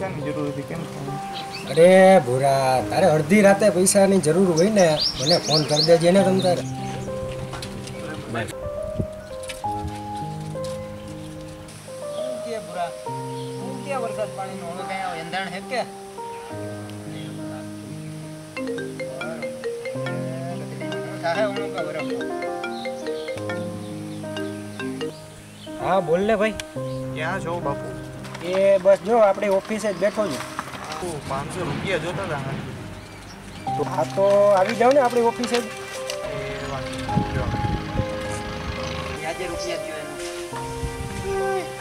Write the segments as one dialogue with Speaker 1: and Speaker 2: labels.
Speaker 1: પૈસાની જરૂર હતી કેમ?
Speaker 2: અરે ભૂરા, તારે અડધી રાતે પૈસાની જરૂર હોય ને મને ફોન કરી દેજે ને તમ તારે.
Speaker 1: વરસાદ પાણીનો હવે કઈ એંધાણ હે કે?
Speaker 2: હા બોલ ને ભાઈ.
Speaker 1: ક્યાં છો બાપુ?
Speaker 2: એ બસ જો આપણી ઓફિસે જ બેઠો છું.
Speaker 1: 500 રૂપિયા જોતા હતા.
Speaker 2: તો હા તો આવી જાવ ને આપણી ઓફિસે જ.
Speaker 1: આજે રૂપિયા થયો એનો.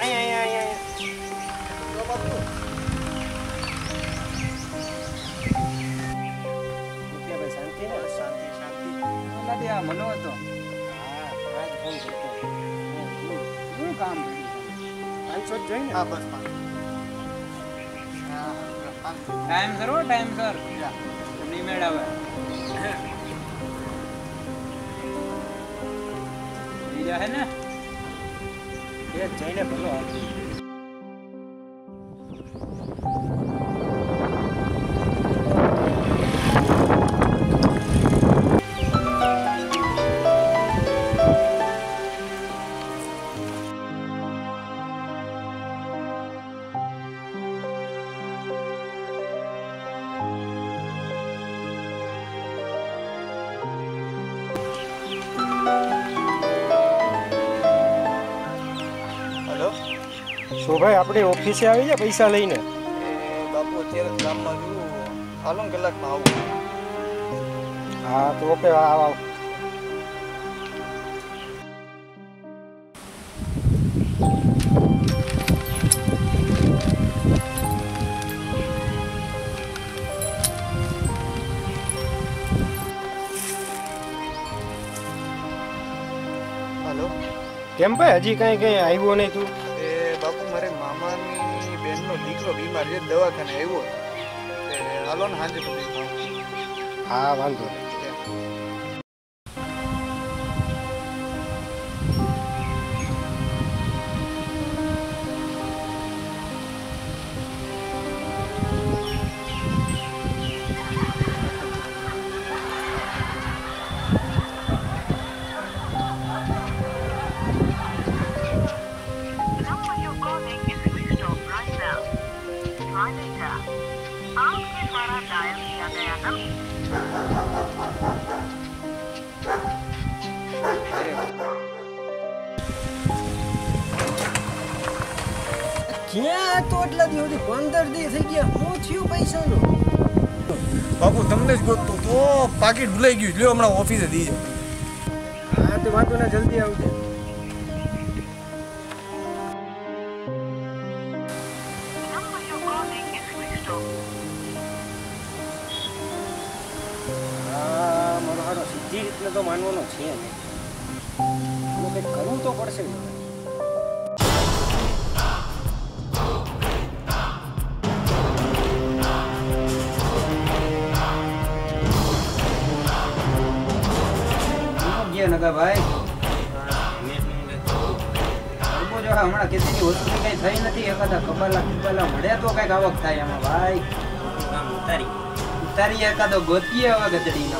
Speaker 1: અહીંયા જો બાપુ.
Speaker 2: રૂપિયા ભાઈ શાંતિ ને?
Speaker 1: શાંતિ.
Speaker 2: લાગે આ મનો હતો. હા આજ ફોન કરતો. શું કામ? 500 જ જોઈને.
Speaker 1: હા બસ
Speaker 3: ટાઈમ સર નહીં મેળવે બીજા હે ને
Speaker 2: એ જઈને ભલો ભાઈ આપણી ઓફિસે આવી જાય પૈસા લઈને.
Speaker 1: બાપુ અત્યારે ગામમાં છું. હાલો ને કલાકમાં આવું.
Speaker 2: હા તો ઓકે આવ.
Speaker 1: હાલો
Speaker 2: કેમ ભાઈ હજી કઈ આવ્યો નહીં તું?
Speaker 1: બાપુ મારે મામાની બેનનો દીકરો બીમાર છે, દવાખાને આવ્યો. હાલો ને સાંજે સુધી.
Speaker 2: હા વાંધો નહીં.
Speaker 4: आपके द्वारा डायल किया गया नंबर
Speaker 2: ક્યાં તો એટલા દિવસથી 15 દી થઈ ગયા. હું થયું પૈસાનું?
Speaker 1: બાપુ તમને જ ગોતતું તો પાકીટ ભૂલાઈ ગયું. લ્યો હમણાં ઓફિસે દીજે.
Speaker 2: હા તો વાંધો ના, જલ્દી આવજે. હા મારો હારો સીધી રીતને તો માનવાનો છે ને. કંઈક કરવું તો પડશે.
Speaker 3: ભાઈ હમણાં ખેતીની વસ્તુ કઈ થઈ નથી. એકાદા કબાલા મળે તો કઈક આવક થાય એમાં ભાઈ. ઉતારી એકાદો ગોતીએ હવે ગધડીનો.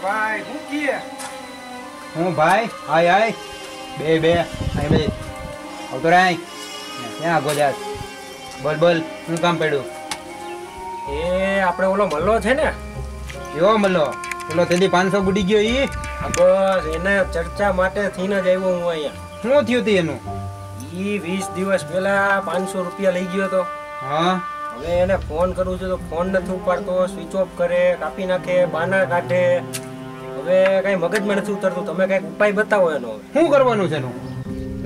Speaker 2: ભાઈ હું કીએ?
Speaker 3: હું ભાઈ આય બે આવતો રે. ક્યાં ગોજાત? બોલ હું કામ પડ્યું?
Speaker 2: એ આપણે ઓલો મલ્લો છે ને,
Speaker 3: કેવો મલ્લો? પેલો તેદી 500 ગુડી ગયો ઈ?
Speaker 2: બસ એના ચર્ચા માટે થઈને જ આવ્યો હું અહીંયા.
Speaker 3: શું થયું તી એનું?
Speaker 2: ઈ 20 દિવસ પહેલા 500 રૂપિયા લઈ ગયો હતો.
Speaker 3: હા
Speaker 2: હવે એને ફોન કરું છું તો ફોન નથી ઉપાડતો, સ્વિચ ઓફ કરે, કાપી નાખે, બાના કાઢે. હવે કઈ મગજમાં નથી ઉતરતું. તમે કઈક ઉપાય બતાવો એનો.
Speaker 3: શું કરવાનું છે એનું?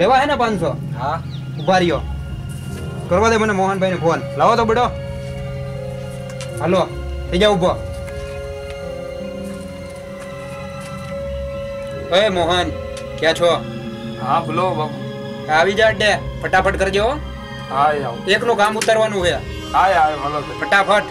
Speaker 3: લેવા હે ને 500?
Speaker 2: હા
Speaker 3: ઉભા રહ્યો, કરવા દે મને મોહનભાઈ ને ફોન. લાવો તો બડો. હાલો થઈ જાવ ઉભો. એ મોહન ક્યાં છો?
Speaker 1: હા બોલો બાપુ.
Speaker 3: આવી જા ડે, ફટાફટ કરજો.
Speaker 1: હા આવ.
Speaker 3: એકનું કામ ઉતારવાનું છે.
Speaker 1: હા હાલો
Speaker 3: ફટાફટ.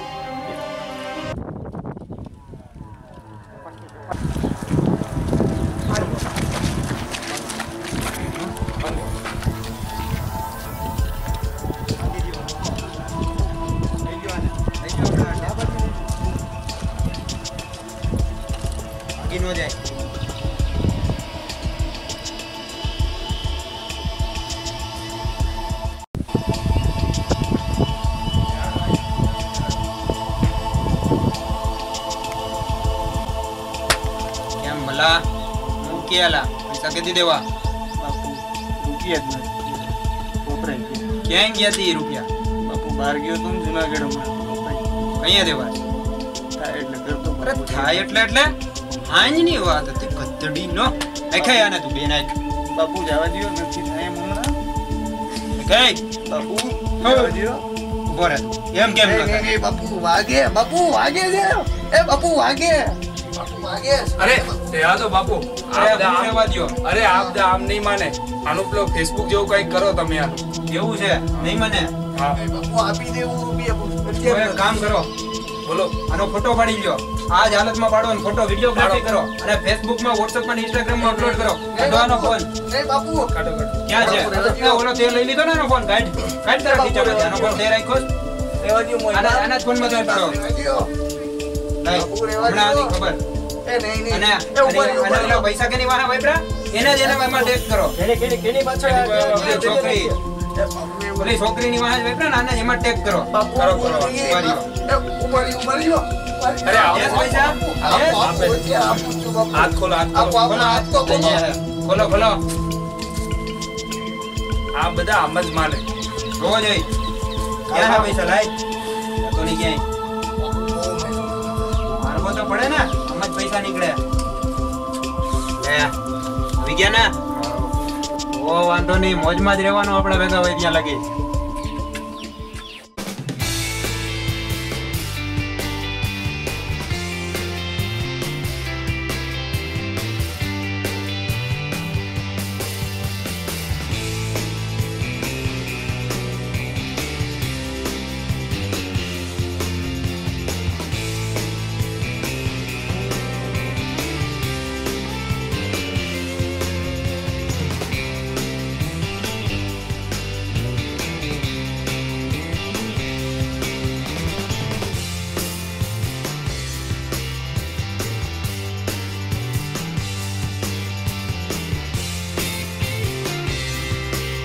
Speaker 3: કેલા પૈસા કેદી દેવા
Speaker 1: બાપુ રૂપિયા જ નથી વપરાઈ ગયા.
Speaker 3: ક્યાં ગયા તી રૂપિયા
Speaker 1: બાપુ બહાર ગયો તો ને જુનાગઢ હમણાં
Speaker 3: કઅહીંયા દેવા
Speaker 1: થાય એટલે કરતો
Speaker 3: અરે થાય એટલે હાંજની વાત હતી ગધડી નો દેખાય આને તું બેન આય
Speaker 1: બાપુ જવા દ્યો નથી થાય એમ હમણાં
Speaker 3: કઈ
Speaker 1: બાપુ જવા દ્યો.
Speaker 3: ઉભો રહે એમ કેમ
Speaker 1: નહીં, નહીં, નહીં, બાપુ વાગે છે એ બાપુ વાગે
Speaker 5: અરે રહેવા દો બાપુ
Speaker 3: રહેવા દ્યો.
Speaker 5: અરે આમ નહીં માને આનું પેલો ફેસબુક જેવું કઈક કરો તમે આનું
Speaker 3: એવું છે નહીં મને
Speaker 5: હા
Speaker 1: બાપુ આપી દેવું રૂપિયા
Speaker 3: તો એક કામ કરો
Speaker 5: બોલો
Speaker 3: આનો ફોટો પાડી લ્યો આ જ હાલતમાં પાડો અને ફોટો વિડિયોગ્રાફી કરો અને ફેસબુકમાં વોટ્સએપમાં અને ઇન્સ્ટાગ્રામમાં અપલોડ કરો કાઢવાનો ફોન
Speaker 1: નહીં બાપુ
Speaker 5: કાઢો કાઢો
Speaker 3: ક્યાં છે એ ઓલો તે લઈ લીધો ને એનો ફોન કાઢ તારા ખીચામાંથી આનો ફોન તે રાખ્યો છે?
Speaker 1: રહેવા દ્યો મોય.
Speaker 3: આના જ ફોનમાં તમે પાડો
Speaker 1: રહેવા દ્યો.
Speaker 3: લઈ, હમણાં આની ખબર
Speaker 1: એ નહીં, નહીં.
Speaker 3: અને
Speaker 1: એ ઉભા રહ્યો, ઉભા
Speaker 3: અને
Speaker 1: રહ્યો.
Speaker 3: ઓલા પૈસા કેની વાહે વાપરા એને જ એમાં ટેગ કરો
Speaker 2: કેની પાછળ
Speaker 3: ઓલી છોકરી ઓલી છોકરીની વાહે વાપરા ને આને જ એમાં ટેગ કરો
Speaker 1: બાપુ
Speaker 5: કરો, કરો.
Speaker 1: ઉભા રહ્યો. એ ઉભા રહ્યો.
Speaker 5: અરે આવો.
Speaker 3: યસ પૈસા યસ
Speaker 1: આપો છે, આપું છું બાપુ.
Speaker 5: હાથ ખોલો હાથ
Speaker 1: આપો,
Speaker 5: ખોલો
Speaker 1: આપો, હાથ તો ખોલો.
Speaker 3: ખોલો ખોલો
Speaker 5: આ બધા આમ જ માને
Speaker 3: જોવો જોઈ ક્યાં છે પૈસા લાય તો નહીં ક્યાંય મારવો તો પડે ને આમ જ પૈસા નીકળે લે આવી ગયા ને ઓ વાંધો નહીં મોજમાં જ રહેવાનું આપણે ભેગા હોય ત્યાં લગી